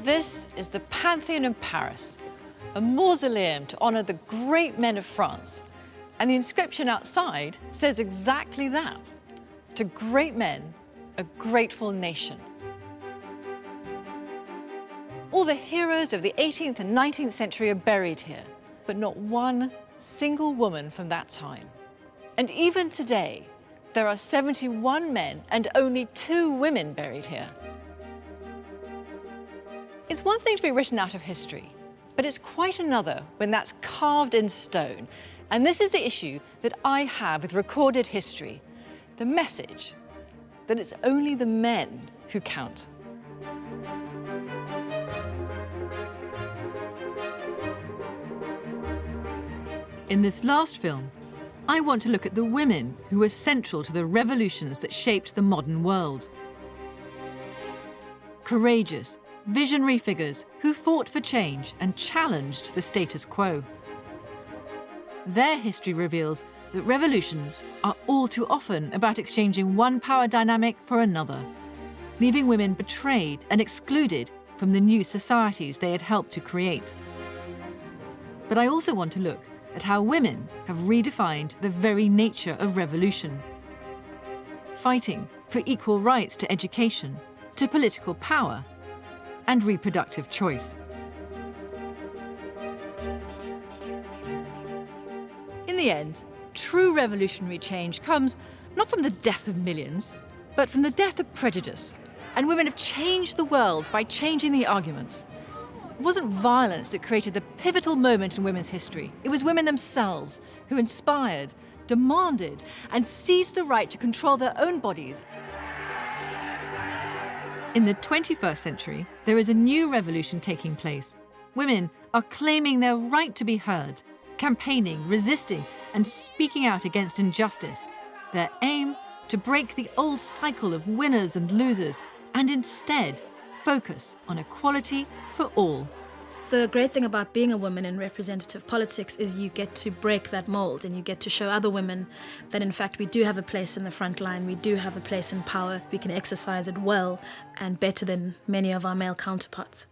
This is the Pantheon in Paris, a mausoleum to honor the great men of France. And the inscription outside says exactly that. To great men, a grateful nation. All the heroes of the 18th and 19th century are buried here, but not one single woman from that time. And even today, there are 71 men and only 2 women buried here. It's one thing to be written out of history, but it's quite another when that's carved in stone. And this is the issue that I have with recorded history, the message that it's only the men who count. In this last film, I want to look at the women who were central to the revolutions that shaped the modern world. Courageous, visionary figures who fought for change and challenged the status quo. Their history reveals that revolutions are all too often about exchanging one power dynamic for another, leaving women betrayed and excluded from the new societies they had helped to create. But I also want to look at how women have redefined the very nature of revolution, fighting for equal rights to education, to political power, and reproductive choice. In the end, true revolutionary change comes not from the death of millions, but from the death of prejudice. And women have changed the world by changing the arguments. It wasn't violence that created the pivotal moment in women's history. It was women themselves who inspired, demanded, and seized the right to control their own bodies. In the 21st century, there is a new revolution taking place. Women are claiming their right to be heard, campaigning, resisting, and speaking out against injustice. Their aim, to break the old cycle of winners and losers, and instead focus on equality for all. The great thing about being a woman in representative politics is you get to break that mold and you get to show other women that in fact we do have a place in the front line, we do have a place in power, we can exercise it well and better than many of our male counterparts.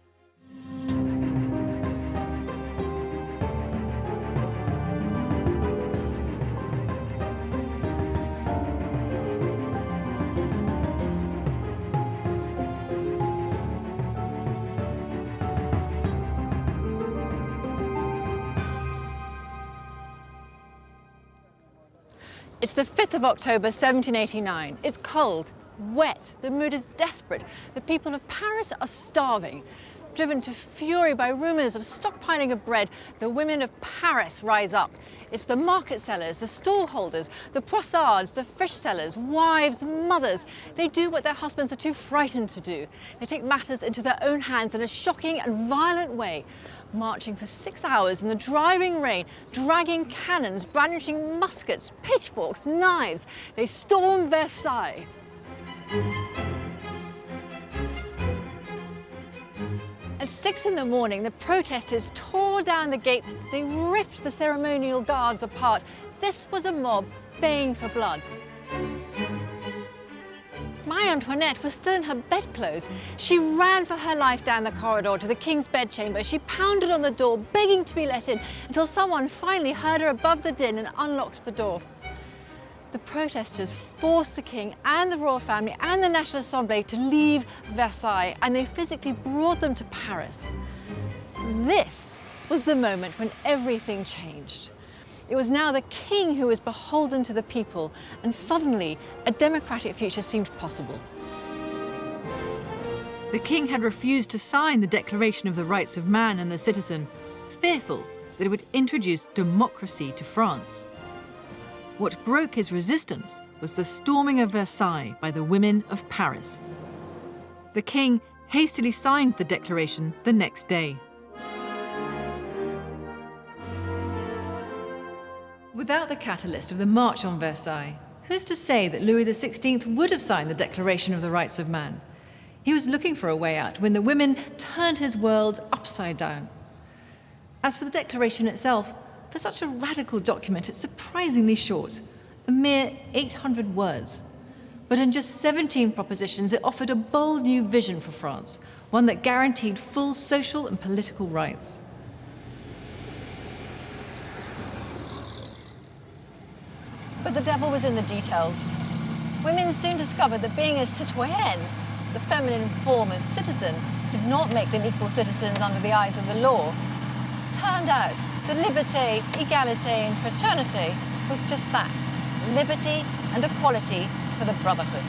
It's the 5th of October, 1789. It's cold, wet, the mood is desperate. The people of Paris are starving. Driven to fury by rumours of stockpiling of bread, the women of Paris rise up. It's the market sellers, the stallholders, the poissards, the fish sellers, wives, mothers. They do what their husbands are too frightened to do. They take matters into their own hands in a shocking and violent way, marching for 6 hours in the driving rain, dragging cannons, brandishing muskets, pitchforks, knives. They storm Versailles. At 6 in the morning, the protesters tore down the gates. They ripped the ceremonial guards apart. This was a mob baying for blood. Marie Antoinette was still in her bedclothes. She ran for her life down the corridor to the king's bedchamber. She pounded on the door, begging to be let in, until someone finally heard her above the din and unlocked the door. The protesters forced the king and the royal family and the National Assembly to leave Versailles, and they physically brought them to Paris. This was the moment when everything changed. It was now the king who was beholden to the people, and suddenly a democratic future seemed possible. The king had refused to sign the Declaration of the Rights of Man and the Citizen, fearful that it would introduce democracy to France. What broke his resistance was the storming of Versailles by the women of Paris. The king hastily signed the declaration the next day. Without the catalyst of the March on Versailles, who's to say that Louis XVI would have signed the Declaration of the Rights of Man? He was looking for a way out when the women turned his world upside down. As for the declaration itself, for such a radical document, it's surprisingly short, a mere 800 words. But in just 17 propositions, it offered a bold new vision for France, one that guaranteed full social and political rights. But the devil was in the details. Women soon discovered that being a citoyenne, the feminine form of citizen, did not make them equal citizens under the eyes of the law. Turned out that liberté, égalité and fraternité was just that, liberty and equality for the brotherhood.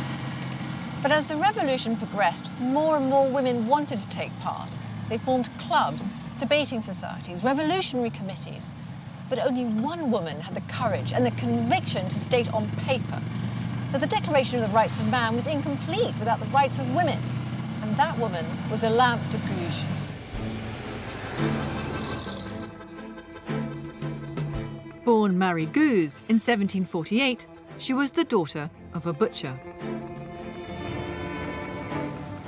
But as the revolution progressed, more and more women wanted to take part. They formed clubs, debating societies, revolutionary committees. But only one woman had the courage and the conviction to state on paper that the Declaration of the Rights of Man was incomplete without the rights of women. And that woman was Olympe De Gouges. Born Marie Gouges in 1748, she was the daughter of a butcher.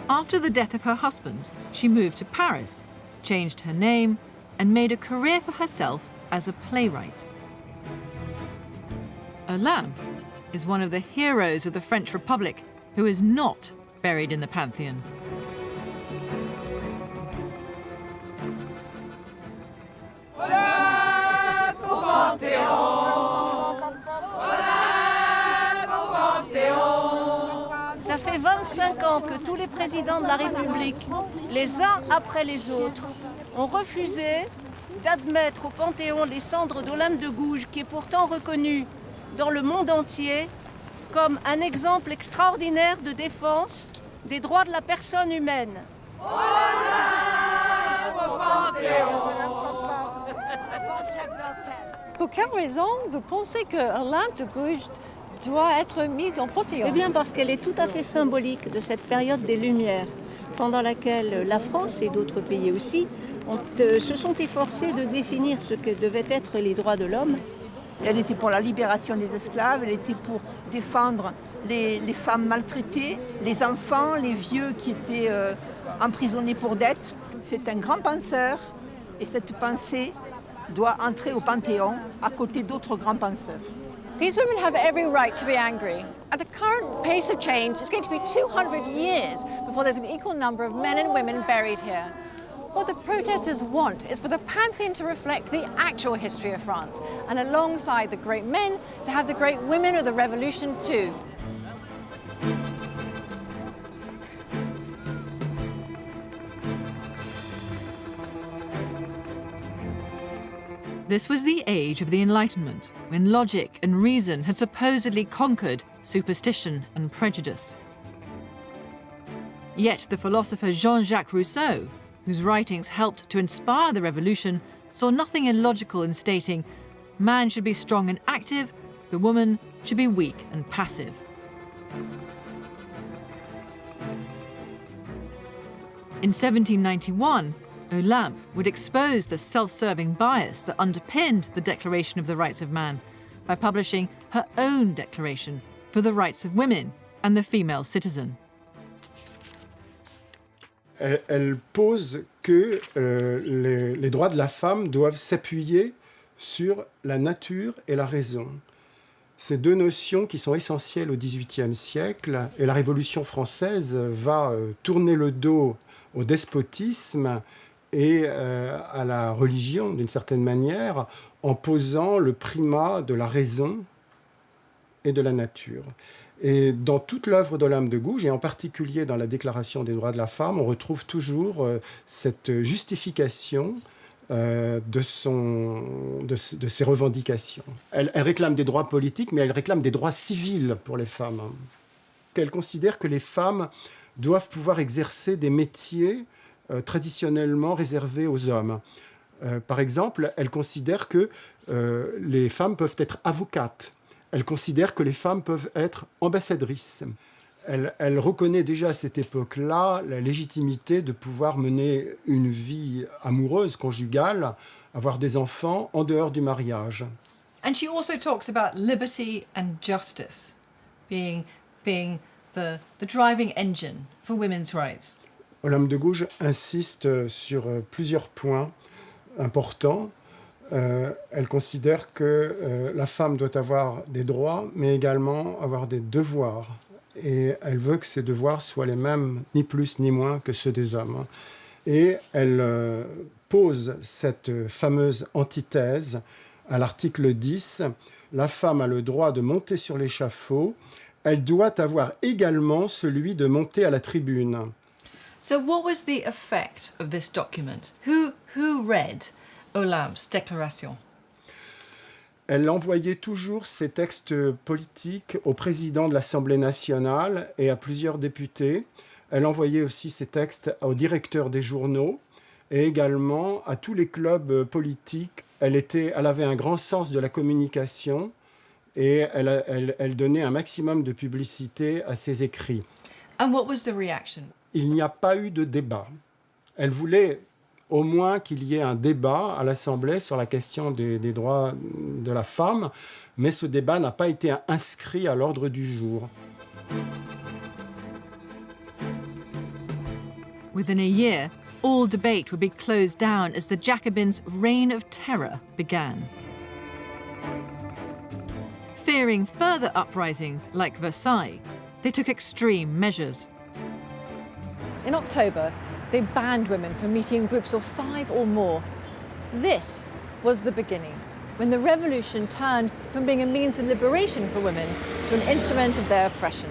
After the death of her husband, she moved to Paris, changed her name, and made a career for herself as a playwright. Olympe is one of the heroes of the French Republic who is not buried in the Pantheon. Ça fait 25 ans que tous les présidents de la République, les uns après les autres, ont refusé d'admettre au Panthéon les cendres d'Olympe de Gouges, qui est pourtant reconnue dans le monde entier comme un exemple extraordinaire de défense des droits de la personne humaine. Pour quelle raison vous pensez que Olympe de Gouges doit être mise en Panthéon? Eh bien parce qu'elle est tout à fait symbolique de cette période des Lumières, pendant laquelle la France et d'autres pays aussi se sont efforcés de définir ce que devaient être les droits de l'homme. Elle était pour la libération des esclaves, elle était pour défendre les femmes maltraitées, les enfants, les vieux qui étaient emprisonnés pour dette. C'est un grand penseur et cette pensée doit entrer au Panthéon à côté d'autres grands penseurs. These women have every right to be angry. At the current pace of change, it's going to be 200 years before there's an equal number of men and women buried here. What the protesters want is for the Pantheon to reflect the actual history of France, and alongside the great men, to have the great women of the revolution too. This was the age of the Enlightenment, when logic and reason had supposedly conquered superstition and prejudice. Yet the philosopher Jean-Jacques Rousseau, whose writings helped to inspire the revolution, saw nothing illogical in stating, man should be strong and active, the woman should be weak and passive. In 1791, Olympe would expose the self-serving bias that underpinned the Declaration of the Rights of Man by publishing her own declaration for the rights of women and the female citizen. Elle pose que les droits de la femme doivent s'appuyer sur la nature et la raison. Ces deux notions qui sont essentielles au XVIIIe siècle, et la Révolution française va tourner le dos au despotisme et à la religion, d'une certaine manière, en posant le primat de la raison et de la nature. Et dans toute l'œuvre d'Olympe de Gouges, et en particulier dans la Déclaration des droits de la femme, on retrouve toujours cette justification de ses revendications. Elle réclame des droits politiques, mais elle réclame des droits civils pour les femmes. Elle considère que les femmes doivent pouvoir exercer des métiers traditionnellement réservés aux hommes. Par exemple, elle considère que les femmes peuvent être avocates. Elle considère que les femmes peuvent être ambassadrices. Elle reconnaît déjà à cette époque-là la légitimité de pouvoir mener une vie amoureuse, conjugale, avoir des enfants en dehors du mariage. And she also talks about liberty and justice being the driving engine for women's rights. Olympe de Gouges insiste sur plusieurs points importants. Elle considère que la femme doit avoir des droits, mais également avoir des devoirs. et elle veut que ses devoirs soient les mêmes, ni plus ni moins que ceux des hommes. Et elle pose cette fameuse antithèse à l'article 10. La femme a le droit de monter sur l'échafaud. Elle doit avoir également celui de monter à la tribune. So what was the effect of this document? Who read Olympe's déclaration? Elle envoyait toujours ses textes politiques au président de l'Assemblée nationale et à plusieurs députés. Elle envoyait aussi ses textes aux directeurs des journaux et également à tous les clubs politiques. Elle avait un grand sens de la communication et elle donnait un maximum de publicité à ses écrits. And what was the reaction? Il n'y a pas eu de débat. Elle voulait au moins qu'il y ait un débat à l'Assemblée sur la question des droits de la femme, mais ce débat n'a pas été inscrit à l'ordre du jour. Within a year, all debate would be closed down as the Jacobins' reign of terror began. Fearing further uprisings like Versailles, they took extreme measures. In October, they banned women from meeting in groups of 5 or more. This was the beginning, when the revolution turned from being a means of liberation for women to an instrument of their oppression.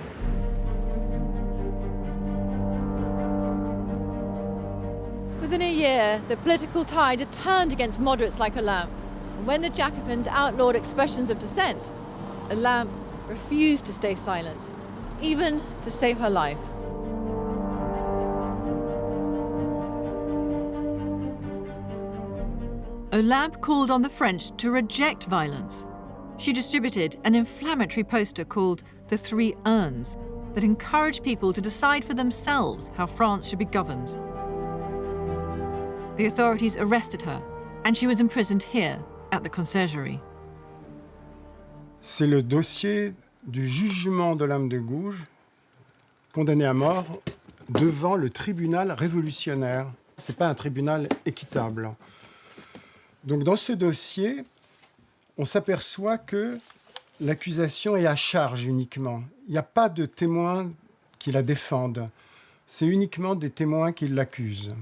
Within a year, the political tide had turned against moderates like Olympe. And when the Jacobins outlawed expressions of dissent, Olympe refused to stay silent, even to save her life. Olympe called on the French to reject violence. She distributed an inflammatory poster called The Three Urns that encouraged people to decide for themselves how France should be governed. The authorities arrested her, and she was imprisoned here at the conciergerie. C'est le dossier du jugement d'Olympe de Gouges, condamnée à mort devant le tribunal révolutionnaire. Ce n'est pas un tribunal équitable. Donc dans ce dossier, on s'aperçoit que l'accusation est à charge uniquement. Il n'y a pas de témoins qui la défendent. C'est uniquement des témoins qui l'accusent.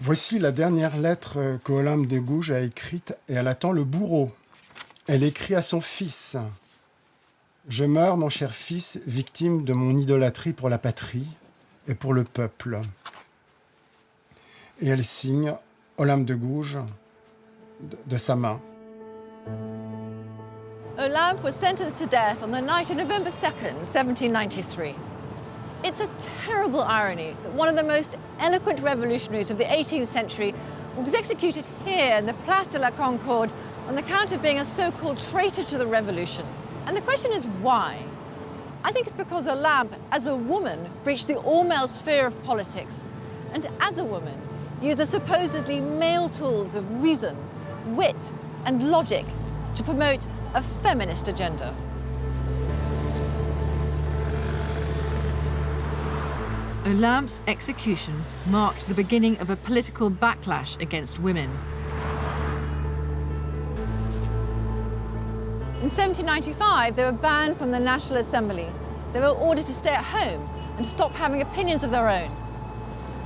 Voici la dernière lettre qu'Olympe de Gouges a écrite et elle attend le bourreau. Elle écrit à son fils. « Je meurs, mon cher fils, victime de mon idolâtrie pour la patrie et pour le peuple. » Et elle signe Olympe de Gouges de sa main. Olympe was sentenced to death on the night of November 2nd, 1793. It's a terrible irony that one of the most eloquent revolutionaries of the 18th century was executed here in the Place de la Concorde on account of being a so-called traitor to the revolution. And the question is why? I think it's because Olympe, as a woman, breached the all-male sphere of politics, and as a woman, used the supposedly male tools of reason, wit, and logic to promote a feminist agenda. Olympe's execution marked the beginning of a political backlash against women. In 1795, they were banned from the National Assembly. They were ordered to stay at home and stop having opinions of their own.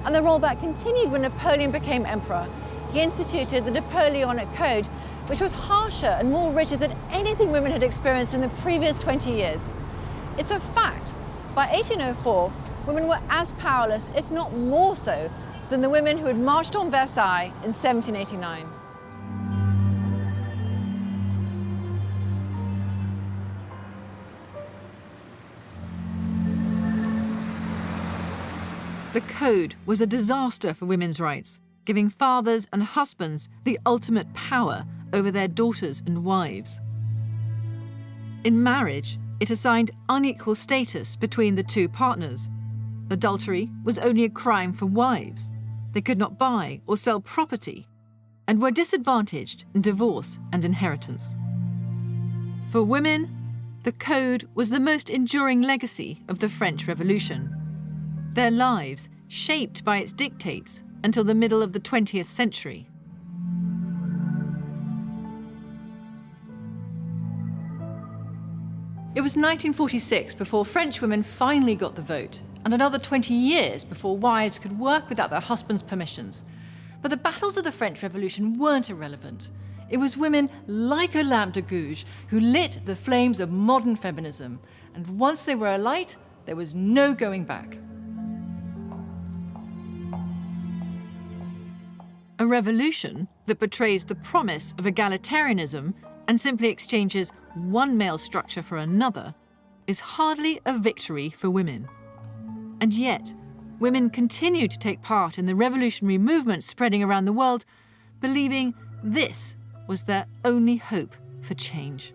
And the rollback continued when Napoleon became emperor. He instituted the Napoleonic Code, which was harsher and more rigid than anything women had experienced in the previous 20 years. It's a fact. By 1804, women were as powerless, if not more so, than the women who had marched on Versailles in 1789. The code was a disaster for women's rights, giving fathers and husbands the ultimate power over their daughters and wives. In marriage, it assigned unequal status between the two partners. Adultery was only a crime for wives. They could not buy or sell property and were disadvantaged in divorce and inheritance. For women, the code was the most enduring legacy of the French Revolution. Their lives shaped by its dictates until the middle of the 20th century. It was 1946 before French women finally got the vote, and another 20 years before wives could work without their husbands' permissions. But the battles of the French Revolution weren't irrelevant. It was women like Olympe De Gouges who lit the flames of modern feminism, and once they were alight, there was no going back. A revolution that betrays the promise of egalitarianism and simply exchanges one male structure for another is hardly a victory for women. And yet, women continue to take part in the revolutionary movement spreading around the world, believing this was their only hope for change.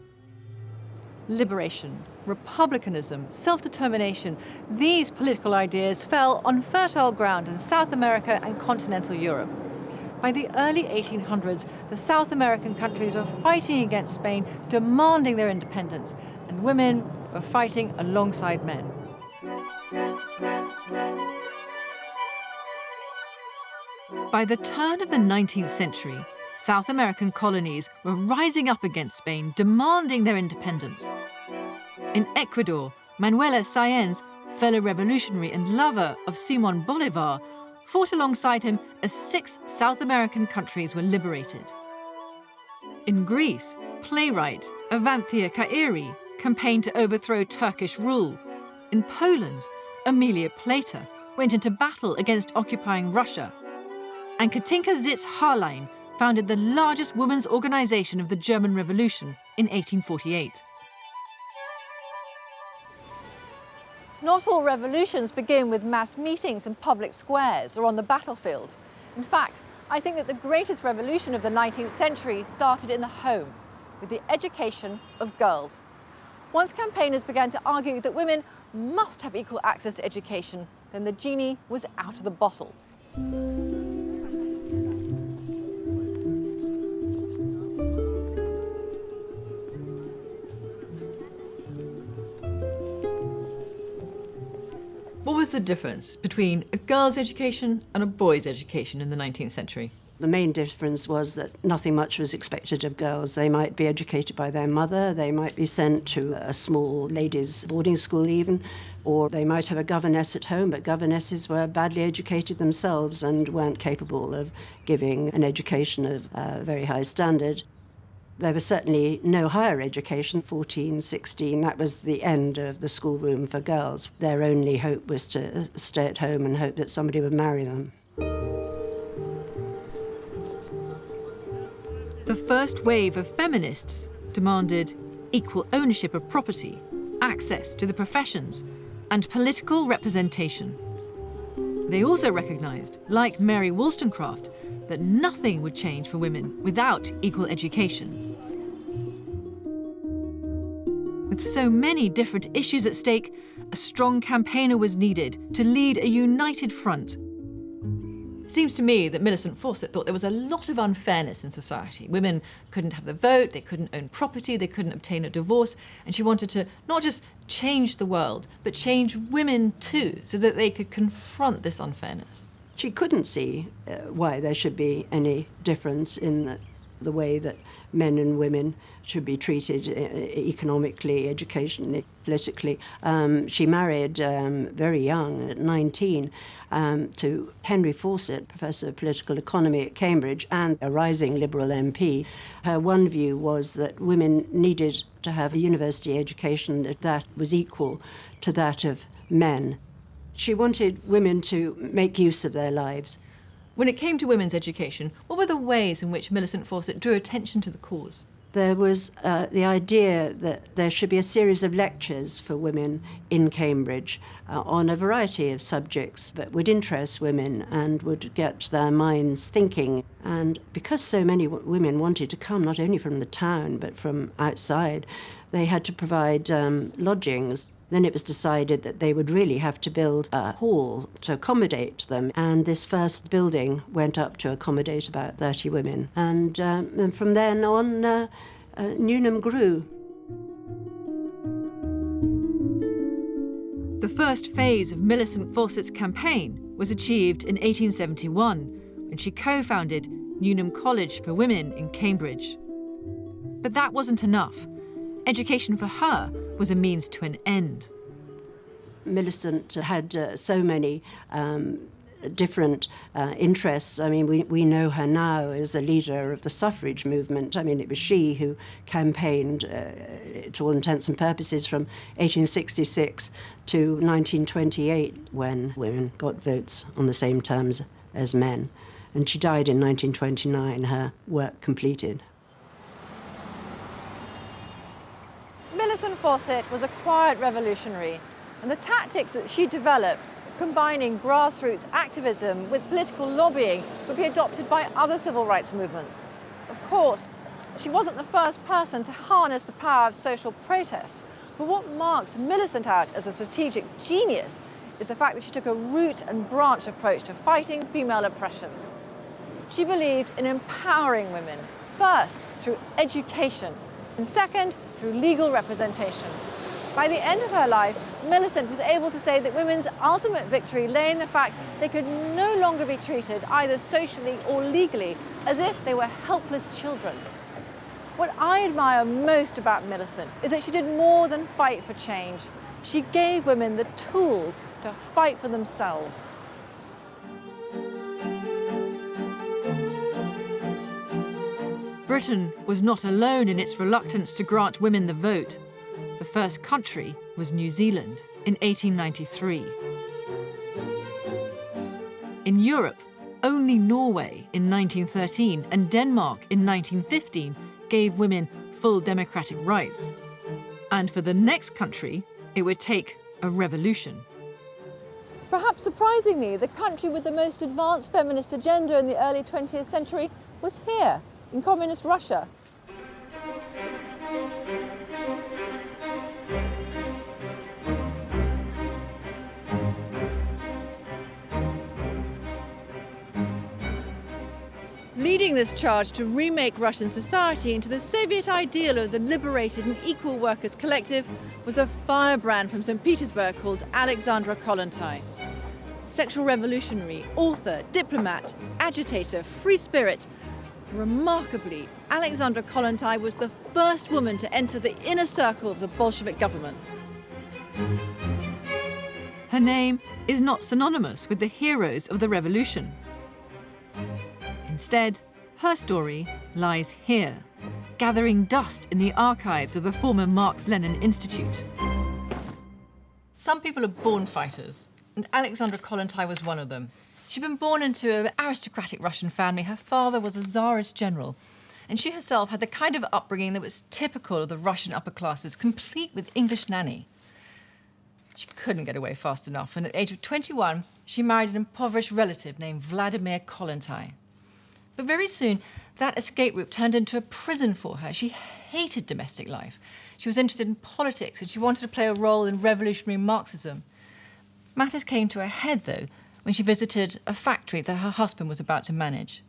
Liberation, republicanism, self-determination, these political ideas fell on fertile ground in South America and continental Europe. By the early 1800s, the South American countries were fighting against Spain, demanding their independence, and women were fighting alongside men. By the turn of the 19th century, South American colonies were rising up against Spain, demanding their independence. In Ecuador, Manuela Sáenz, fellow revolutionary and lover of Simón Bolívar, fought alongside him as 6 South American countries were liberated. In Greece, playwright Avanthia Kairi campaigned to overthrow Turkish rule. In Poland, Emilia Plata went into battle against occupying Russia. And Katinka Zitz-Harlein founded the largest women's organization of the German Revolution in 1848. Not all revolutions begin with mass meetings in public squares or on the battlefield. In fact, I think that the greatest revolution of the 19th century started in the home, with the education of girls. Once campaigners began to argue that women must have equal access to education, then the genie was out of the bottle. What was the difference between a girl's education and a boy's education in the 19th century? The main difference was that nothing much was expected of girls. They might be educated by their mother, they might be sent to a small ladies' boarding school even, or they might have a governess at home, but governesses were badly educated themselves and weren't capable of giving an education of very high standard. There was certainly no higher education, 14, 16, that was the end of the schoolroom for girls. Their only hope was to stay at home and hope that somebody would marry them. The first wave of feminists demanded equal ownership of property, access to the professions, and political representation. They also recognised, like Mary Wollstonecraft, that nothing would change for women without equal education. With so many different issues at stake, a strong campaigner was needed to lead a united front. It seems to me that Millicent Fawcett thought there was a lot of unfairness in society. Women couldn't have the vote, they couldn't own property, they couldn't obtain a divorce, and she wanted to not just change the world, but change women too, so that they could confront this unfairness. She couldn't see why there should be any difference in the way that men and women should be treated economically, educationally, politically. She married very young, at 19, to Henry Fawcett, Professor of Political Economy at Cambridge and a rising Liberal MP. Her one view was that women needed to have a university education that was equal to that of men. She wanted women to make use of their lives. When it came to women's education, what were the ways in which Millicent Fawcett drew attention to the cause? There was the idea that there should be a series of lectures for women in Cambridge on a variety of subjects that would interest women and would get their minds thinking. And because so many women wanted to come not only from the town but from outside, they had to provide lodgings. Then it was decided that they would really have to build a hall to accommodate them, and this first building went up to accommodate about 30 women. And from then on, Newnham grew. The first phase of Millicent Fawcett's campaign was achieved in 1871, when she co-founded Newnham College for Women in Cambridge. But that wasn't enough. Education for her was a means to an end. Millicent had so many different interests. I mean, we know her now as a leader of the suffrage movement. I mean, it was she who campaigned, to all intents and purposes, from 1866 to 1928, when women got votes on the same terms as men. And she died in 1929, her work completed. Millicent Fawcett was a quiet revolutionary, and the tactics that she developed of combining grassroots activism with political lobbying would be adopted by other civil rights movements. Of course, she wasn't the first person to harness the power of social protest, but what marks Millicent out as a strategic genius is the fact that she took a root and branch approach to fighting female oppression. She believed in empowering women, first through education, and second through legal representation. By the end of her life, Millicent was able to say that women's ultimate victory lay in the fact they could no longer be treated, either socially or legally, as if they were helpless children. What I admire most about Millicent is that she did more than fight for change. She gave women the tools to fight for themselves. Britain was not alone in its reluctance to grant women the vote. The first country was New Zealand in 1893. In Europe, only Norway in 1913 and Denmark in 1915 gave women full democratic rights. And for the next country, it would take a revolution. Perhaps surprisingly, the country with the most advanced feminist agenda in the early 20th century was here, in communist Russia. Leading this charge to remake Russian society into the Soviet ideal of the liberated and equal workers' collective was a firebrand from St. Petersburg called Alexandra Kollontai. Sexual revolutionary, author, diplomat, agitator, free spirit. Remarkably, Alexandra Kollontai was the first woman to enter the inner circle of the Bolshevik government. Her name is not synonymous with the heroes of the revolution. Instead, her story lies here, gathering dust in the archives of the former Marx-Lenin Institute. Some people are born fighters, and Alexandra Kollontai was one of them. She'd been born into an aristocratic Russian family. Her father was a Tsarist general, and she herself had the kind of upbringing that was typical of the Russian upper classes, complete with English nanny. She couldn't get away fast enough, and at the age of 21, she married an impoverished relative named Vladimir Kollontai. But very soon, that escape route turned into a prison for her. She hated domestic life. She was interested in politics, and she wanted to play a role in revolutionary Marxism. Matters came to a head, though, when she visited a factory that her husband was about to manage.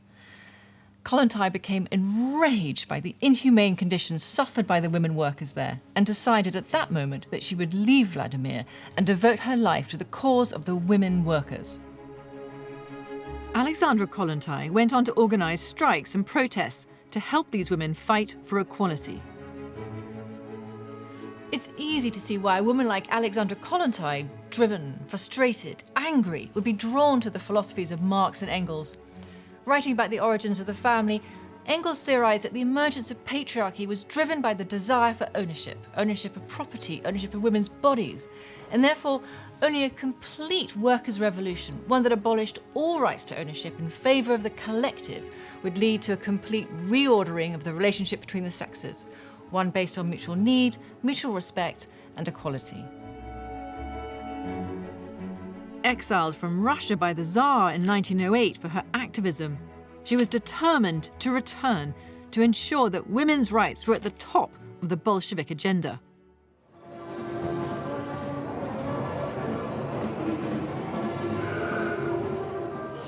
Kollontai became enraged by the inhumane conditions suffered by the women workers there and decided at that moment that she would leave Vladimir and devote her life to the cause of the women workers. Alexandra Kollontai went on to organise strikes and protests to help these women fight for equality. It's easy to see why a woman like Alexandra Kollontai, driven, frustrated, angry, would be drawn to the philosophies of Marx and Engels. Writing about the origins of the family, Engels theorised that the emergence of patriarchy was driven by the desire for ownership of property, ownership of women's bodies, and therefore only a complete workers' revolution, one that abolished all rights to ownership in favour of the collective, would lead to a complete reordering of the relationship between the sexes, one based on mutual need, mutual respect, and equality. Exiled from Russia by the Tsar in 1908 for her activism, she was determined to return to ensure that women's rights were at the top of the Bolshevik agenda.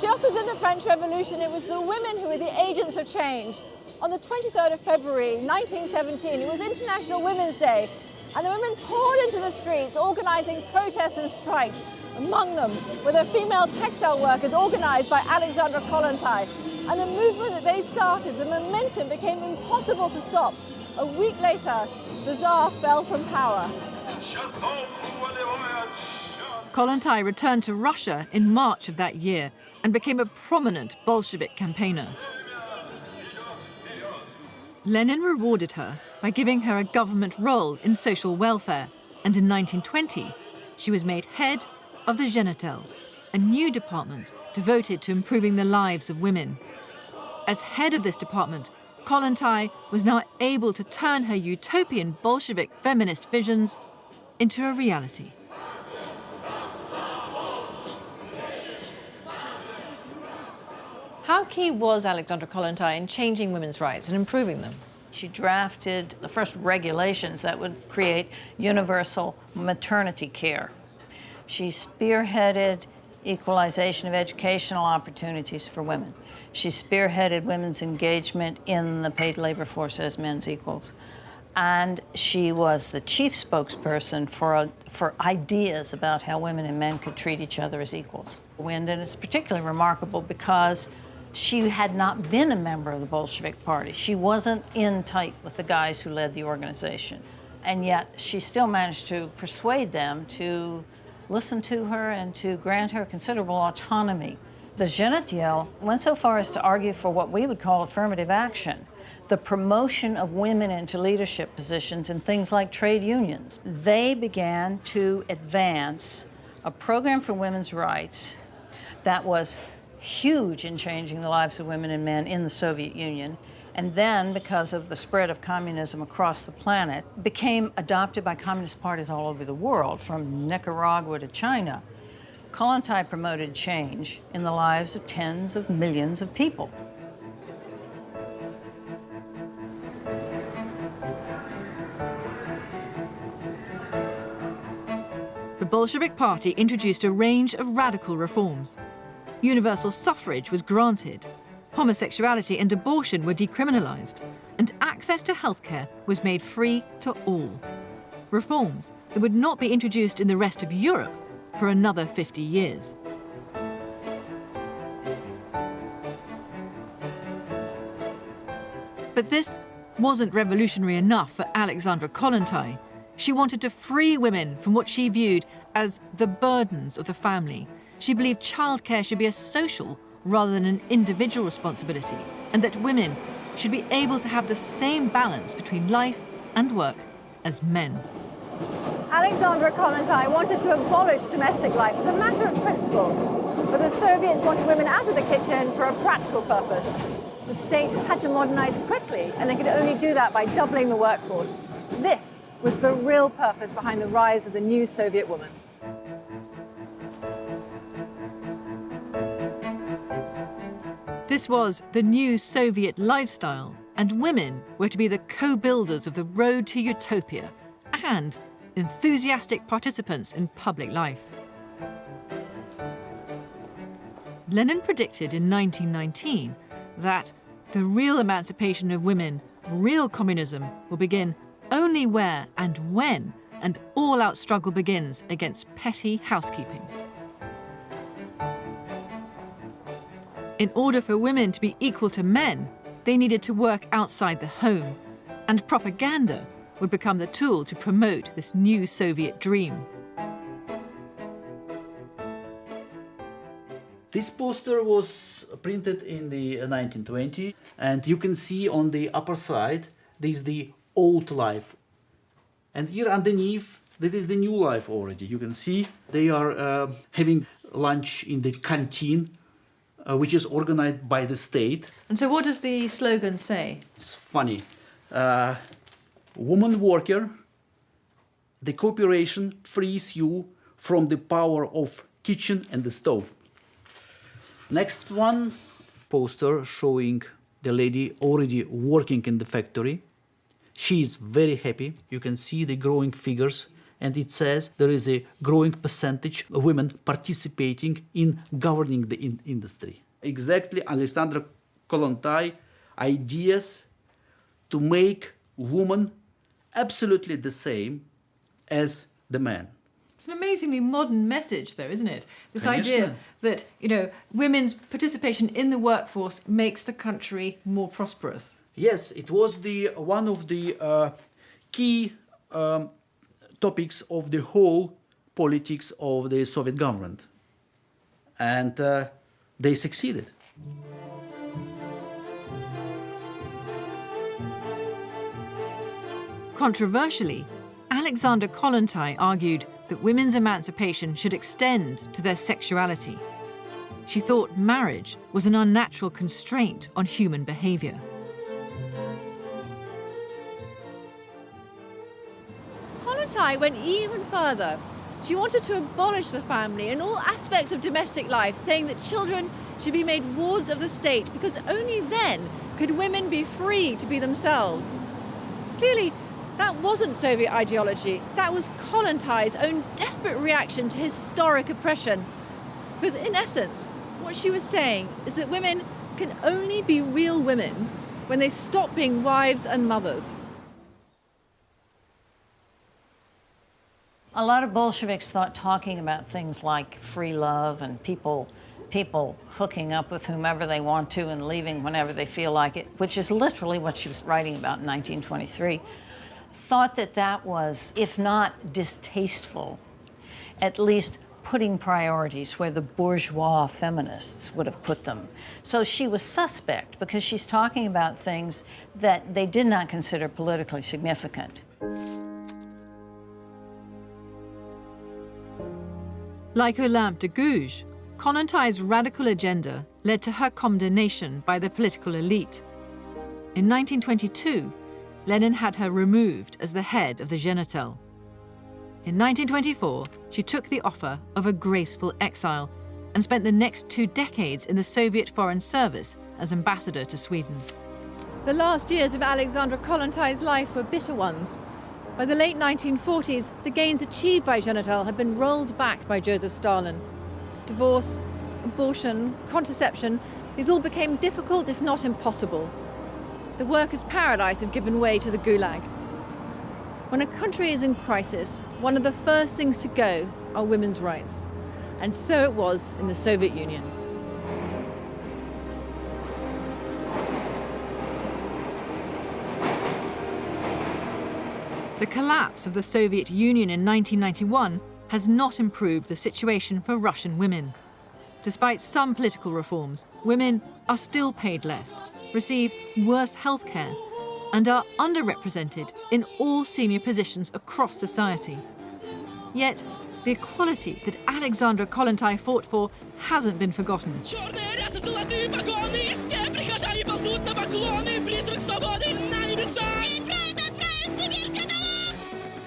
Just as in the French Revolution, it was the women who were the agents of change. On the 23rd of February 1917, it was International Women's Day, and the women poured into the streets, organising protests and strikes. Among them were the female textile workers organised by Alexandra Kollontai. And the movement that they started, the momentum became impossible to stop. A week later, the Tsar fell from power. Kollontai returned to Russia in March of that year and became a prominent Bolshevik campaigner. Lenin rewarded her by giving her a government role in social welfare, and in 1920 she was made head of the Genital, a new department devoted to improving the lives of women. As head of this department, Kollontai was now able to turn her utopian Bolshevik feminist visions into a reality. How key was Alexandra Kollontai in changing women's rights and improving them? She drafted the first regulations that would create universal maternity care. She spearheaded equalization of educational opportunities for women. She spearheaded women's engagement in the paid labor force as men's equals. And she was the chief spokesperson for ideas about how women and men could treat each other as equals. And it's particularly remarkable because she had not been a member of the Bolshevik Party. She wasn't in tight with the guys who led the organization. And yet she still managed to persuade them to listen to her and to grant her considerable autonomy. The Genital went so far as to argue for what we would call affirmative action, the promotion of women into leadership positions in things like trade unions. They began to advance a program for women's rights that was huge in changing the lives of women and men in the Soviet Union, and then, because of the spread of communism across the planet, became adopted by communist parties all over the world, from Nicaragua to China. Kollontai promoted change in the lives of tens of millions of people. The Bolshevik Party introduced a range of radical reforms. Universal suffrage was granted, homosexuality and abortion were decriminalised, and access to healthcare was made free to all. Reforms that would not be introduced in the rest of Europe for another 50 years. But this wasn't revolutionary enough for Alexandra Kollontai. She wanted to free women from what she viewed as the burdens of the family. She believed childcare should be a social rather than an individual responsibility, and that women should be able to have the same balance between life and work as men. Alexandra Kollontai wanted to abolish domestic life as a matter of principle, but the Soviets wanted women out of the kitchen for a practical purpose. The state had to modernize quickly, and they could only do that by doubling the workforce. This was the real purpose behind the rise of the new Soviet woman. This was the new Soviet lifestyle, and women were to be the co-builders of the road to utopia and enthusiastic participants in public life. Lenin predicted in 1919 that the real emancipation of women, real communism, will begin only where and when an all-out struggle begins against petty housekeeping. In order for women to be equal to men, they needed to work outside the home, and propaganda would become the tool to promote this new Soviet dream. This poster was printed in the 1920, and you can see on the upper side, this is the old life. And here underneath, this is the new life already. You can see they are having lunch in the canteen, which is organized by the state. And so what does the slogan say? It's funny. Woman worker, the cooperation frees you from the power of kitchen and the stove. Next one, poster showing the lady already working in the factory. She is very happy. You can see the growing figures, and it says there is a growing percentage of women participating in governing the industry. Exactly Alexandra Kollontai ideas to make women absolutely the same as the man. It's an amazingly modern message, though, isn't it? This idea that, women's participation in the workforce makes the country more prosperous. Yes, it was one of the key topics of the whole politics of the Soviet government. And they succeeded. Controversially, Alexandra Kollontai argued that women's emancipation should extend to their sexuality. She thought marriage was an unnatural constraint on human behavior. Kollontai went even further. She wanted to abolish the family in all aspects of domestic life, saying that children should be made wards of the state because only then could women be free to be themselves. Clearly, that wasn't Soviet ideology. That was Kollontai's own desperate reaction to historic oppression. Because in essence, what she was saying is that women can only be real women when they stop being wives and mothers. A lot of Bolsheviks thought talking about things like free love and people hooking up with whomever they want to and leaving whenever they feel like it, which is literally what she was writing about in 1923, thought that that was, if not distasteful, at least putting priorities where the bourgeois feminists would have put them. So she was suspect because she's talking about things that they did not consider politically significant. Like Olympe De Gouges, Kollontai's radical agenda led to her condemnation by the political elite. In 1922, Lenin had her removed as the head of the Genital. In 1924, she took the offer of a graceful exile and spent the next 2 decades in the Soviet Foreign Service as ambassador to Sweden. The last years of Alexandra Kollontai's life were bitter ones. By the late 1940s, the gains achieved by Genital had been rolled back by Joseph Stalin. Divorce, abortion, contraception, these all became difficult, if not impossible. The workers' paradise had given way to the gulag. When a country is in crisis, one of the first things to go are women's rights. And so it was in the Soviet Union. The collapse of the Soviet Union in 1991 has not improved the situation for Russian women. Despite some political reforms, women are still paid less, receive worse healthcare, and are underrepresented in all senior positions across society. Yet, the equality that Alexandra Kollontai fought for hasn't been forgotten.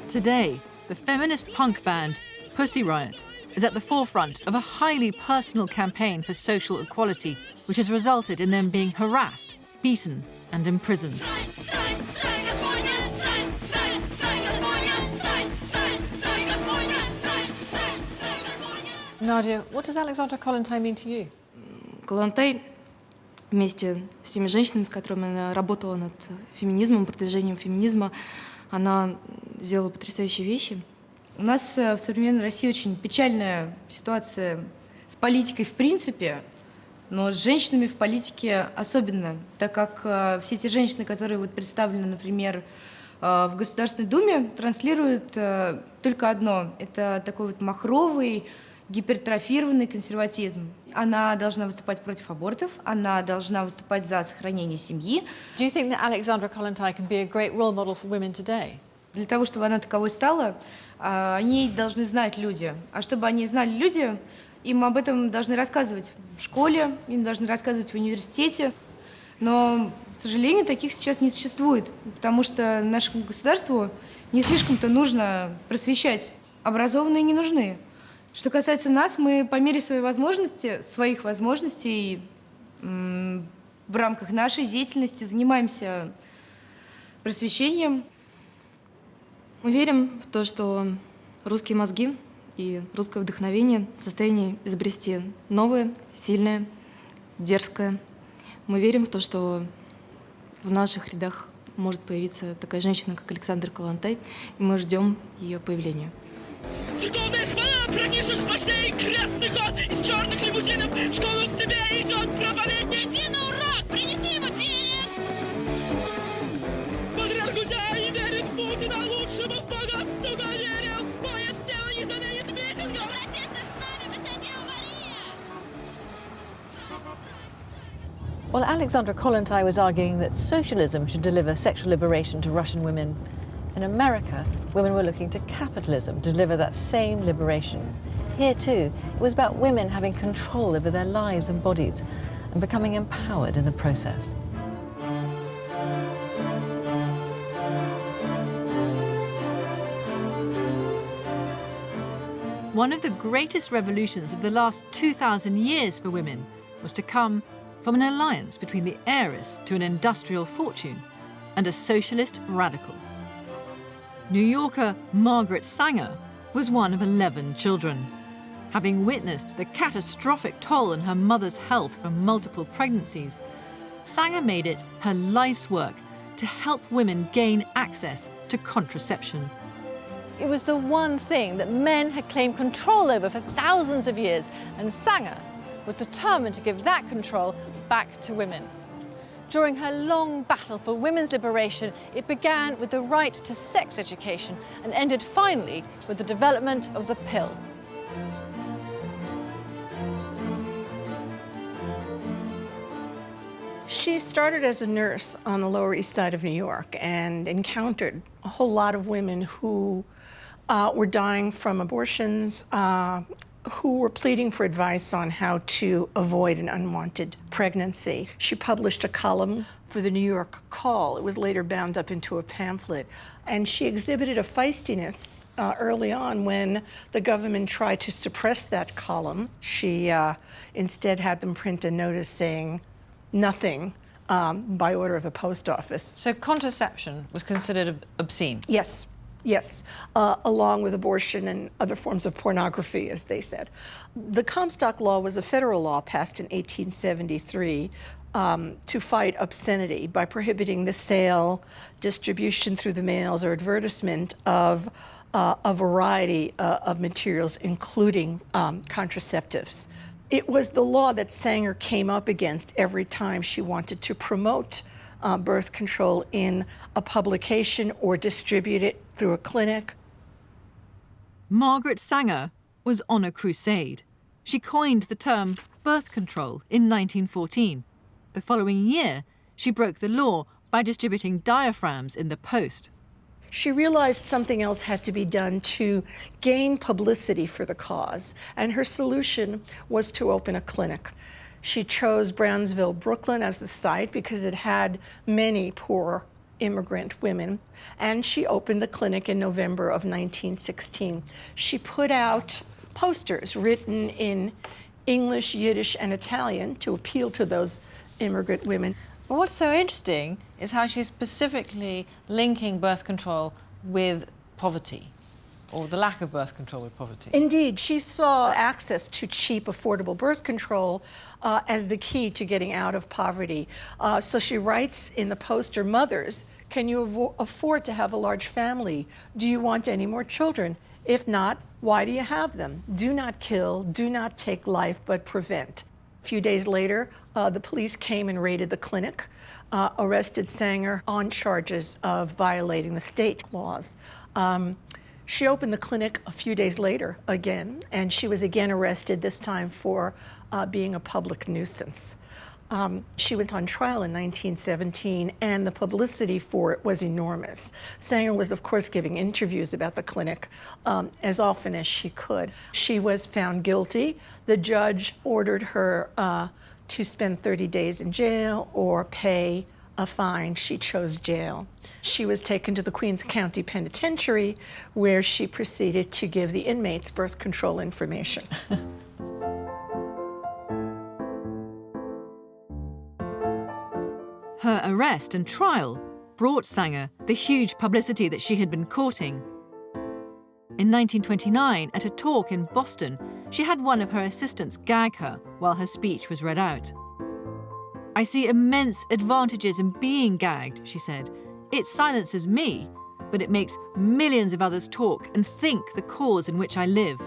Today, the feminist punk band Pussy Riot is at the forefront of a highly personal campaign for social equality, which has resulted in them being harassed, beaten, and imprisoned. Nadia, what does Alexandra Kollontai mean to you? Kollontai вместе с теми женщинами, с которыми она работала над феминизмом, продвижением феминизма, она сделала потрясающие вещи. У нас в современной России очень печальная ситуация с политикой в принципе, но с женщинами в политике особенно, так как все те женщины, которые вот представлены, например, в Государственной Думе, транслируют только одно. Это такой вот махровый, гипертрофированный консерватизм. Она должна выступать против абортов, она должна выступать за сохранение семьи. Do you think that Alexandra Kollontai can be a great role model for women today? Для того, чтобы она таковой стала, о ней должны знать люди. А чтобы они знали люди, им об этом должны рассказывать в школе, им должны рассказывать в университете. Но, к сожалению, таких сейчас не существует, потому что нашему государству не слишком-то нужно просвещать. Образованные не нужны. Что касается нас, мы по мере своих возможностей в рамках нашей деятельности занимаемся просвещением. Мы верим в то, что русские мозги и русское вдохновение в состоянии изобрести новое, сильное, дерзкое. Мы верим в то, что в наших рядах может появиться такая женщина, как Александра Kollontai, и мы ждем ее появления. Пронесешь мощней крестный ход из черных лимузинов. В школу к тебе идет проповедник. Иди на урок, принеси ему денег. Патриарх Гудя и верит в Путина. Well, Alexandra Kollontai was arguing that socialism should deliver sexual liberation to Russian women. In America, women were looking to capitalism to deliver that same liberation. Here too, it was about women having control over their lives and bodies and becoming empowered in the process. One of the greatest revolutions of the last 2,000 years for women was to come from an alliance between the heiress to an industrial fortune and a socialist radical. New Yorker Margaret Sanger was one of 11 children. Having witnessed the catastrophic toll on her mother's health from multiple pregnancies, Sanger made it her life's work to help women gain access to contraception. It was the one thing that men had claimed control over for thousands of years, and Sanger was determined to give that control back to women. During her long battle for women's liberation, it began with the right to sex education and ended finally with the development of the pill. She started as a nurse on the Lower East Side of New York and encountered a whole lot of women who were dying from abortions, who were pleading for advice on how to avoid an unwanted pregnancy. She published a column for the New York Call. It was later bound up into a pamphlet. And she exhibited a feistiness early on when the government tried to suppress that column. She instead had them print a notice saying nothing by order of the post office. So contraception was considered obscene? Yes. Yes, along with abortion and other forms of pornography, as they said. The Comstock Law was a federal law passed in 1873 to fight obscenity by prohibiting the sale, distribution through the mails, or advertisement of a variety of materials, including contraceptives. It was the law that Sanger came up against every time she wanted to promote birth control in a publication or distribute it through a clinic. Margaret Sanger was on a crusade. She coined the term birth control in 1914. The following year, she broke the law by distributing diaphragms in the post. She realized something else had to be done to gain publicity for the cause, and her solution was to open a clinic. She chose Brownsville, Brooklyn as the site because it had many poor immigrant women, and she opened the clinic in November of 1916. She put out posters written in English, Yiddish, and Italian to appeal to those immigrant women. Well, what's so interesting is how she's specifically linking birth control with poverty, or the lack of birth control with poverty. Indeed, she saw access to cheap, affordable birth control as the key to getting out of poverty. So she writes in the poster, "Mothers, can you afford to have a large family? Do you want any more children? If not, why do you have them? Do not kill, do not take life, but prevent." A few days later, the police came and raided the clinic, arrested Sanger on charges of violating the state laws. She opened the clinic a few days later again, and she was again arrested, this time for being a public nuisance. She went on trial in 1917, and the publicity for it was enormous. Sanger was, of course, giving interviews about the clinic as often as she could. She was found guilty. The judge ordered her to spend 30 days in jail or pay a fine. She chose jail. She was taken to the Queens County Penitentiary, where she proceeded to give the inmates birth control information. Her arrest and trial brought Sanger the huge publicity that she had been courting. In 1929, at a talk in Boston, she had one of her assistants gag her while her speech was read out. "I see immense advantages in being gagged," she said. "It silences me, but it makes millions of others talk and think the cause in which I live."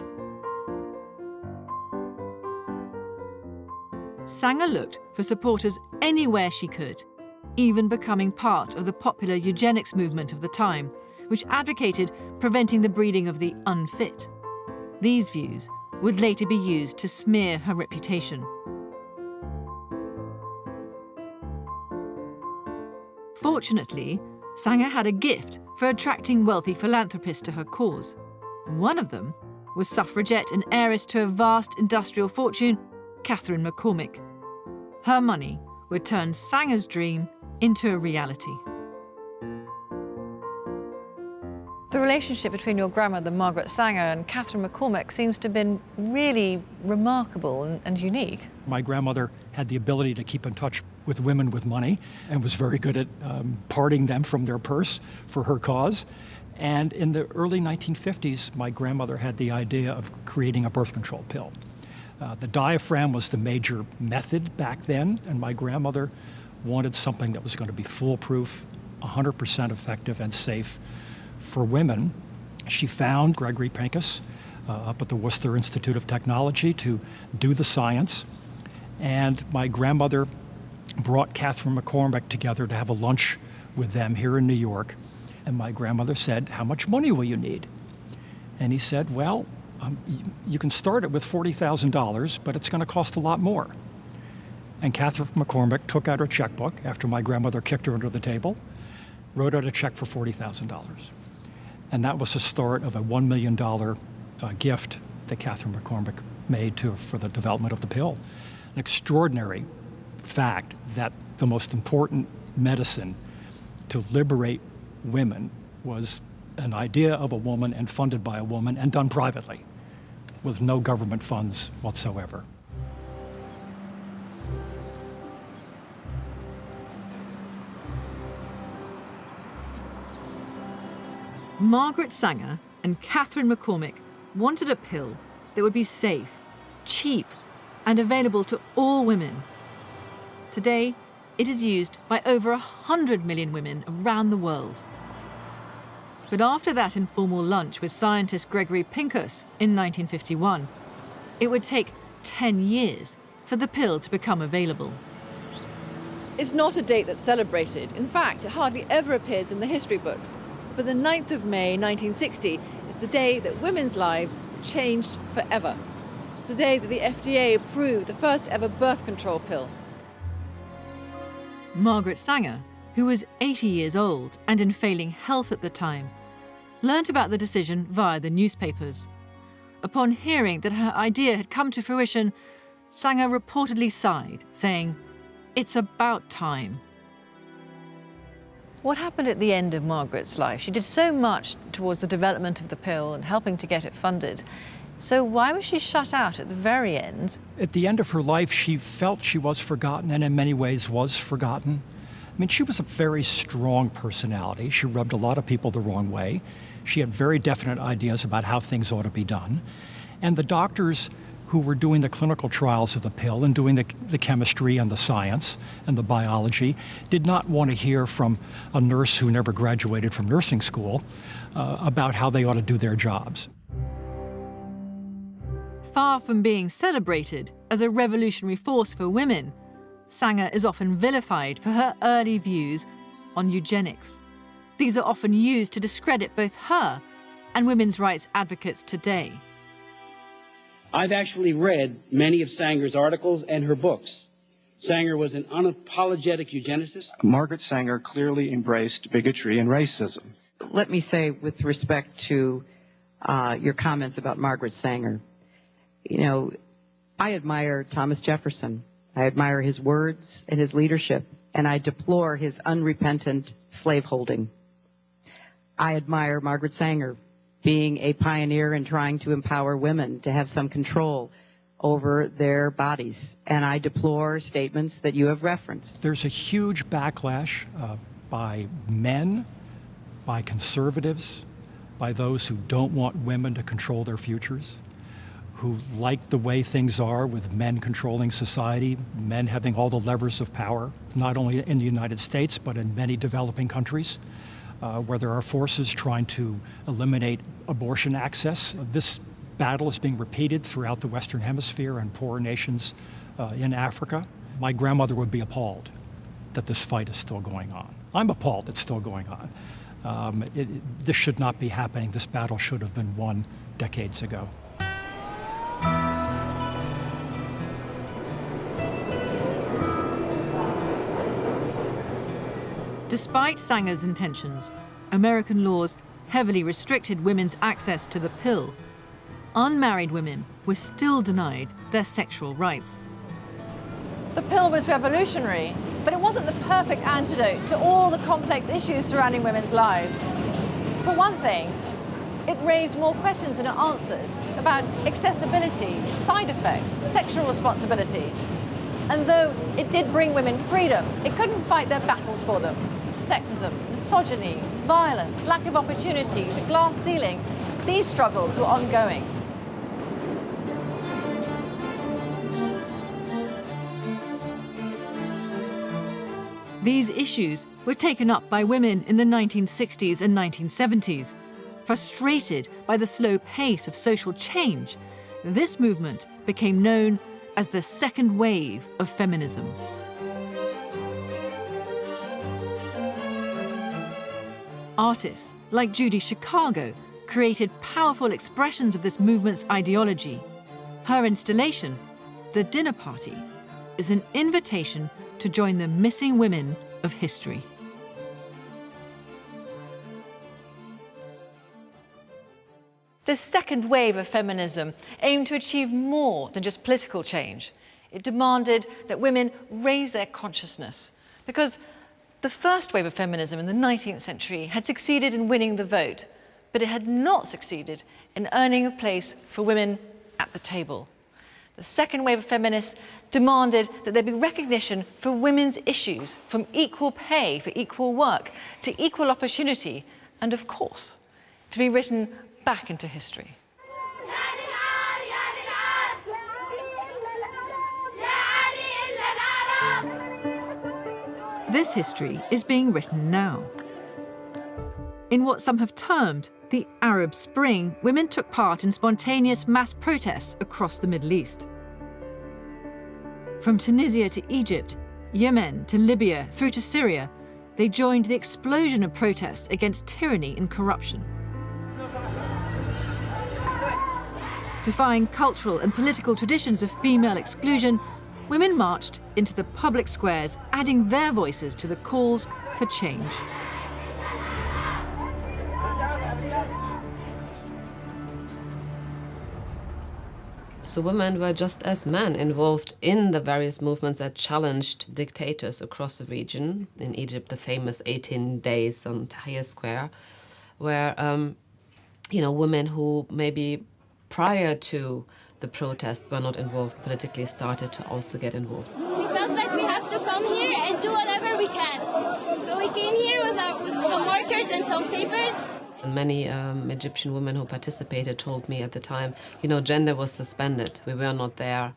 Sanger looked for supporters anywhere she could, even becoming part of the popular eugenics movement of the time, which advocated preventing the breeding of the unfit. These views would later be used to smear her reputation. Fortunately, Sanger had a gift for attracting wealthy philanthropists to her cause. One of them was suffragette and heiress to a vast industrial fortune, Catherine McCormick. Her money would turn Sanger's dream into a reality. The relationship between your grandmother, Margaret Sanger, and Catherine McCormick seems to have been really remarkable and unique. My grandmother had the ability to keep in touch with women with money and was very good at parting them from their purse for her cause. And in the early 1950s, my grandmother had the idea of creating a birth control pill. The diaphragm was the major method back then, and my grandmother wanted something that was going to be foolproof, 100% effective and safe for women. She found Gregory Pincus up at the Worcester Institute of Technology to do the science. And my grandmother brought Catherine McCormick together to have a lunch with them here in New York. And my grandmother said, "How much money will you need?" And he said, "Well, you can start it with $40,000, but it's going to cost a lot more." And Catherine McCormick took out her checkbook after my grandmother kicked her under the table, wrote out a check for $40,000. And that was the start of a $1 million gift that Catherine McCormick made for the development of the pill. An extraordinary fact that the most important medicine to liberate women was an idea of a woman and funded by a woman and done privately with no government funds whatsoever. Margaret Sanger and Catherine McCormick wanted a pill that would be safe, cheap, and available to all women. Today, it is used by over 100 million women around the world. But after that informal lunch with scientist Gregory Pincus in 1951, it would take 10 years for the pill to become available. It's not a date that's celebrated. In fact, it hardly ever appears in the history books. But the 9th of May 1960 is the day that women's lives changed forever. It's the day that the FDA approved the first ever birth control pill. Margaret Sanger, who was 80 years old and in failing health at the time, learnt about the decision via the newspapers. Upon hearing that her idea had come to fruition, Sanger reportedly sighed, saying, "It's about time." What happened at the end of Margaret's life? She did so much towards the development of the pill and helping to get it funded. So why was she shut out at the very end? At the end of her life, she felt she was forgotten, and in many ways was forgotten. I mean, she was a very strong personality. She rubbed a lot of people the wrong way. She had very definite ideas about how things ought to be done. And the doctors who were doing the clinical trials of the pill and doing the chemistry and the science and the biology did not want to hear from a nurse who never graduated from nursing school about how they ought to do their jobs. Far from being celebrated as a revolutionary force for women, Sanger is often vilified for her early views on eugenics. These are often used to discredit both her and women's rights advocates today. I've actually read many of Sanger's articles and her books. Sanger was an unapologetic eugenicist. Margaret Sanger clearly embraced bigotry and racism. Let me say, with respect to your comments about Margaret Sanger, you know, I admire Thomas Jefferson. I admire his words and his leadership, and I deplore his unrepentant slaveholding. I admire Margaret Sanger being a pioneer in trying to empower women to have some control over their bodies. And I deplore statements that you have referenced. There's a huge backlash by men, by conservatives, by those who don't want women to control their futures, who like the way things are with men controlling society, men having all the levers of power, not only in the United States, but in many developing countries. Where there are forces trying to eliminate abortion access. This battle is being repeated throughout the Western Hemisphere and poorer nations in Africa. My grandmother would be appalled that this fight is still going on. I'm appalled it's still going on. This should not be happening. This battle should have been won decades ago. Despite Sanger's intentions, American laws heavily restricted women's access to the pill. Unmarried women were still denied their sexual rights. The pill was revolutionary, but it wasn't the perfect antidote to all the complex issues surrounding women's lives. For one thing, it raised more questions than it answered about accessibility, side effects, sexual responsibility. And though it did bring women freedom, it couldn't fight their battles for them. Sexism, misogyny, violence, lack of opportunity, the glass ceiling, these struggles were ongoing. These issues were taken up by women in the 1960s and 1970s. Frustrated by the slow pace of social change, this movement became known as the second wave of feminism. Artists like Judy Chicago created powerful expressions of this movement's ideology. Her installation, The Dinner Party, is an invitation to join the missing women of history. This second wave of feminism aimed to achieve more than just political change. It demanded that women raise their consciousness, because the first wave of feminism in the 19th century had succeeded in winning the vote, but it had not succeeded in earning a place for women at the table. The second wave of feminists demanded that there be recognition for women's issues, from equal pay for equal work to equal opportunity, and of course, to be written back into history. This history is being written now. In what some have termed the Arab Spring, women took part in spontaneous mass protests across the Middle East. From Tunisia to Egypt, Yemen to Libya, through to Syria, they joined the explosion of protests against tyranny and corruption. Defying cultural and political traditions of female exclusion, women marched into the public squares, adding their voices to the calls for change. So women were just as men involved in the various movements that challenged dictators across the region. In Egypt, the famous 18 days on Tahrir Square, where women who maybe prior to the protest were not involved politically started to also get involved. We felt like we have to come here and do whatever we can. So we came here with some markers and some papers. And many Egyptian women who participated told me at the time, gender was suspended. We were not there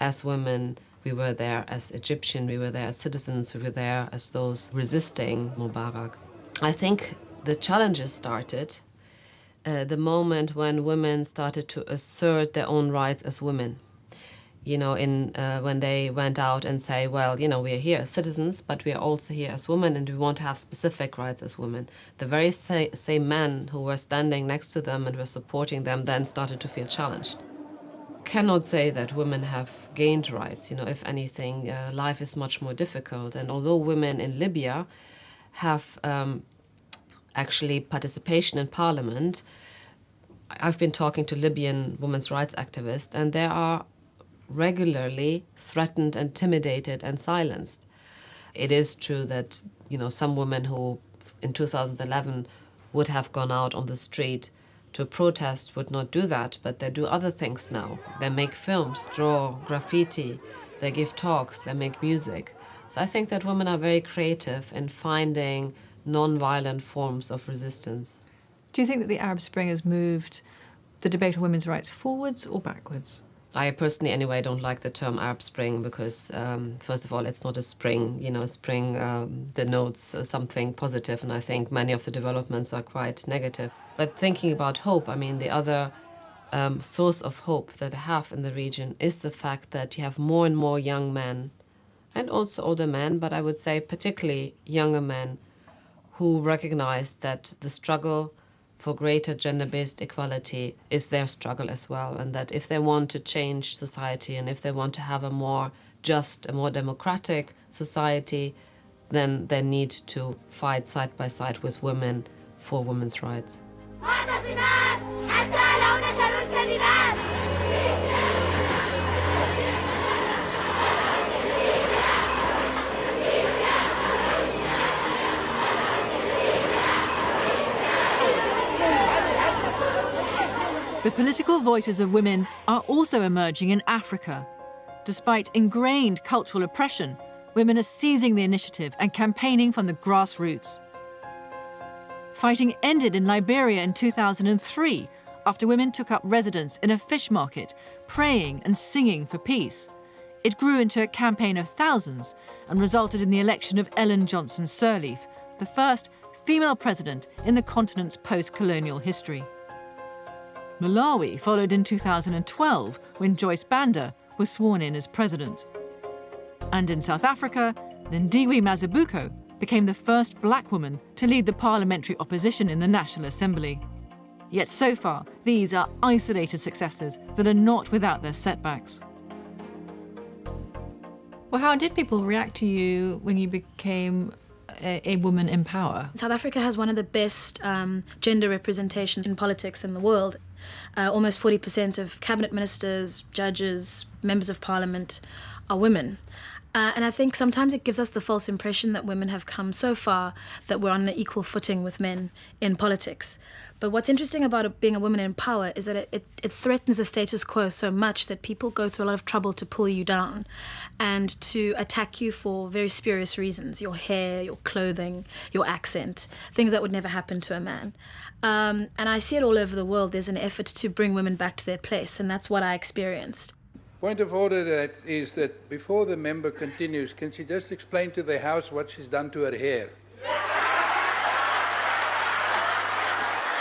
as women. We were there as Egyptian. We were there as citizens. We were there as those resisting Mubarak. I think the challenges started the moment when women started to assert their own rights as women. When they went out and say, well, we are here as citizens, but we are also here as women, and we want to have specific rights as women. The very same men who were standing next to them and were supporting them then started to feel challenged. Cannot say that women have gained rights. If anything, life is much more difficult. And although women in Libya have actually participation in parliament, I've been talking to Libyan women's rights activists, and they are regularly threatened, intimidated, and silenced. It is true that, some women who in 2011 would have gone out on the street to protest would not do that, but they do other things now. They make films, draw graffiti, they give talks, they make music. So I think that women are very creative in finding non-violent forms of resistance. Do you think that the Arab Spring has moved the debate on women's rights forwards or backwards? I personally, anyway, don't like the term Arab Spring because, first of all, it's not a spring. Spring denotes something positive, and I think many of the developments are quite negative. But thinking about hope, the other source of hope that I have in the region is the fact that you have more and more young men, and also older men, but I would say particularly younger men, who recognize that the struggle for greater gender-based equality is their struggle as well, and that if they want to change society and if they want to have a more just, a more democratic society, then their need to fight side by side with women for women's rights. The political voices of women are also emerging in Africa. Despite ingrained cultural oppression, women are seizing the initiative and campaigning from the grassroots. Fighting ended in Liberia in 2003 after women took up residence in a fish market, praying and singing for peace. It grew into a campaign of thousands and resulted in the election of Ellen Johnson Sirleaf, the first female president in the continent's post-colonial history. Malawi followed in 2012 when Joyce Banda was sworn in as president. And in South Africa, Lindiwe Mazibuko became the first black woman to lead the parliamentary opposition in the National Assembly. Yet so far, these are isolated successes that are not without their setbacks. Well, how did people react to you when you became a woman in power? South Africa has one of the best gender representation in politics in the world. Almost 40% of cabinet ministers, judges, members of parliament are women. And I think sometimes it gives us the false impression that women have come so far that we're on an equal footing with men in politics. But what's interesting about being a woman in power is that it threatens the status quo so much that people go through a lot of trouble to pull you down and to attack you for very spurious reasons. Your hair, your clothing, your accent, things that would never happen to a man. And I see it all over the world. There's an effort to bring women back to their place, and that's what I experienced. Point of order that is that before the member continues, can she just explain to the House what she's done to her hair?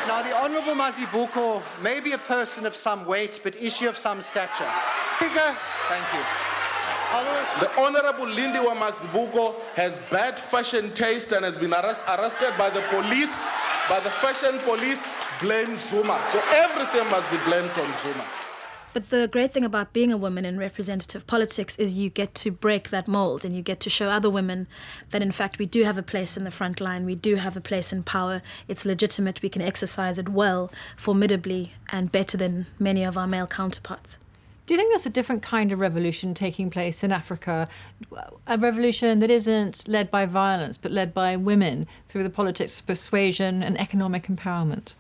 Now, the Honourable Mazibuko may be a person of some weight, but is she of some stature? Speaker, thank you. The Honourable Lindiwe Mazibuko has bad fashion taste and has been arrested by the police, by the fashion police. Blame Zuma. So everything must be blamed on Zuma. But the great thing about being a woman in representative politics is you get to break that mold and you get to show other women that, in fact, we do have a place in the front line, we do have a place in power, it's legitimate, we can exercise it well, formidably, and better than many of our male counterparts. Do you think there's a different kind of revolution taking place in Africa? A revolution that isn't led by violence, but led by women through the politics of persuasion and economic empowerment?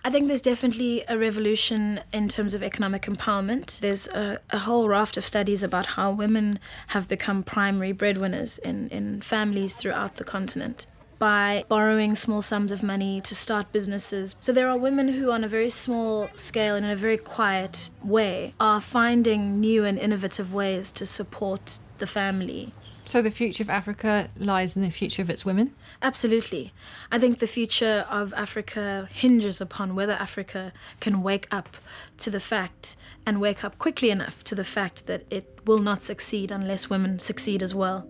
I think there's definitely a revolution in terms of economic empowerment. There's a whole raft of studies about how women have become primary breadwinners in families throughout the continent by borrowing small sums of money to start businesses. So there are women who, on a very small scale and in a very quiet way, are finding new and innovative ways to support the family. So the future of Africa lies in the future of its women? Absolutely. I think the future of Africa hinges upon whether Africa can wake up to the fact, and wake up quickly enough to the fact, that it will not succeed unless women succeed as well.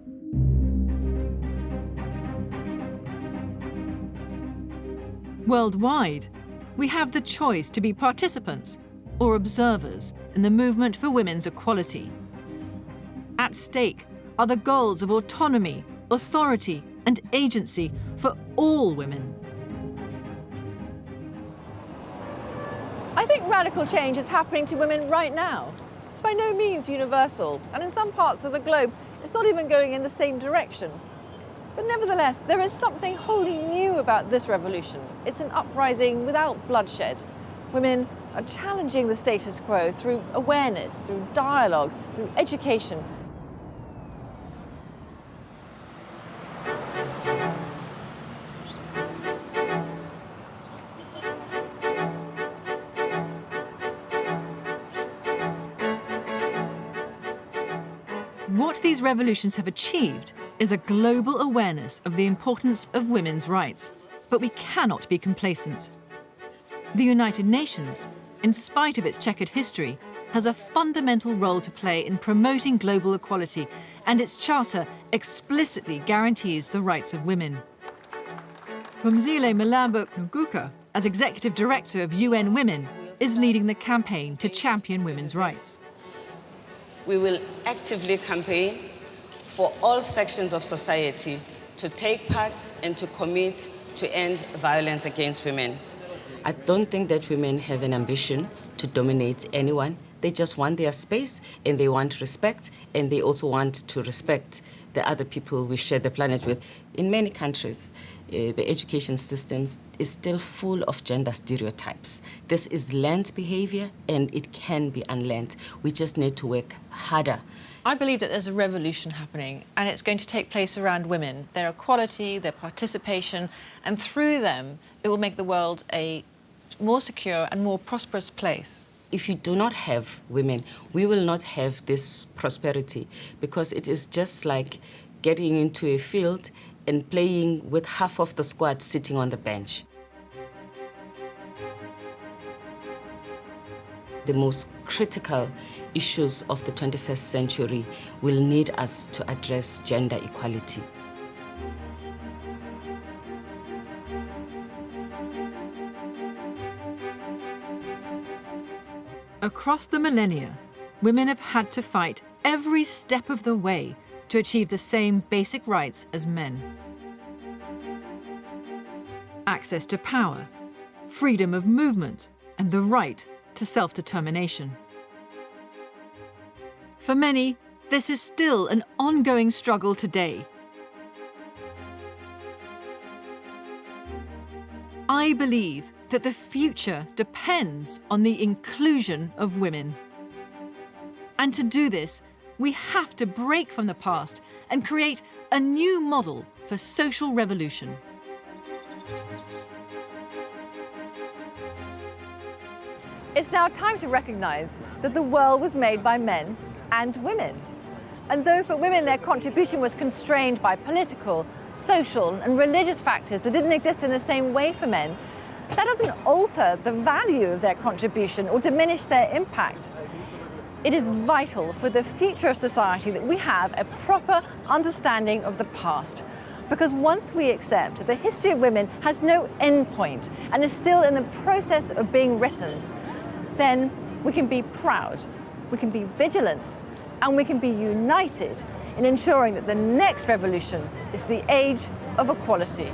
Worldwide, we have the choice to be participants or observers in the movement for women's equality. At stake are the goals of autonomy, authority, and agency for all women. I think radical change is happening to women right now. It's by no means universal, and in some parts of the globe, it's not even going in the same direction. But nevertheless, there is something wholly new about this revolution. It's an uprising without bloodshed. Women are challenging the status quo through awareness, through dialogue, through education. What these revolutions have achieved is a global awareness of the importance of women's rights. But we cannot be complacent. The United Nations, in spite of its checkered history, has a fundamental role to play in promoting global equality, and its charter explicitly guarantees the rights of women. Phumzile Mlambo-Ngcuka, as Executive Director of UN Women, is leading the campaign to champion women's rights. We will actively campaign for all sections of society to take part and to commit to end violence against women. I don't think that women have an ambition to dominate anyone. They just want their space and they want respect, and they also want to respect the other people we share the planet with. In many countries, the education system is still full of gender stereotypes. This is learned behavior and it can be unlearned. We just need to work harder. I believe that there's a revolution happening, and it's going to take place around women, their equality, their participation, and through them, it will make the world a more secure and more prosperous place. If you do not have women, we will not have this prosperity, because it is just like getting into a field and playing with half of the squad sitting on the bench. The most critical issues of the 21st century will need us to address gender equality. Across the millennia, women have had to fight every step of the way to achieve the same basic rights as men. Access to power, freedom of movement, and the right to self-determination. For many, this is still an ongoing struggle today. I believe that the future depends on the inclusion of women. And to do this, we have to break from the past and create a new model for social revolution. It's now time to recognise that the world was made by men and women. And though for women their contribution was constrained by political, social and religious factors that didn't exist in the same way for men, that doesn't alter the value of their contribution or diminish their impact. It is vital for the future of society that we have a proper understanding of the past, because once we accept that the history of women has no end point and is still in the process of being written, then we can be proud, we can be vigilant, and we can be united in ensuring that the next revolution is the age of equality.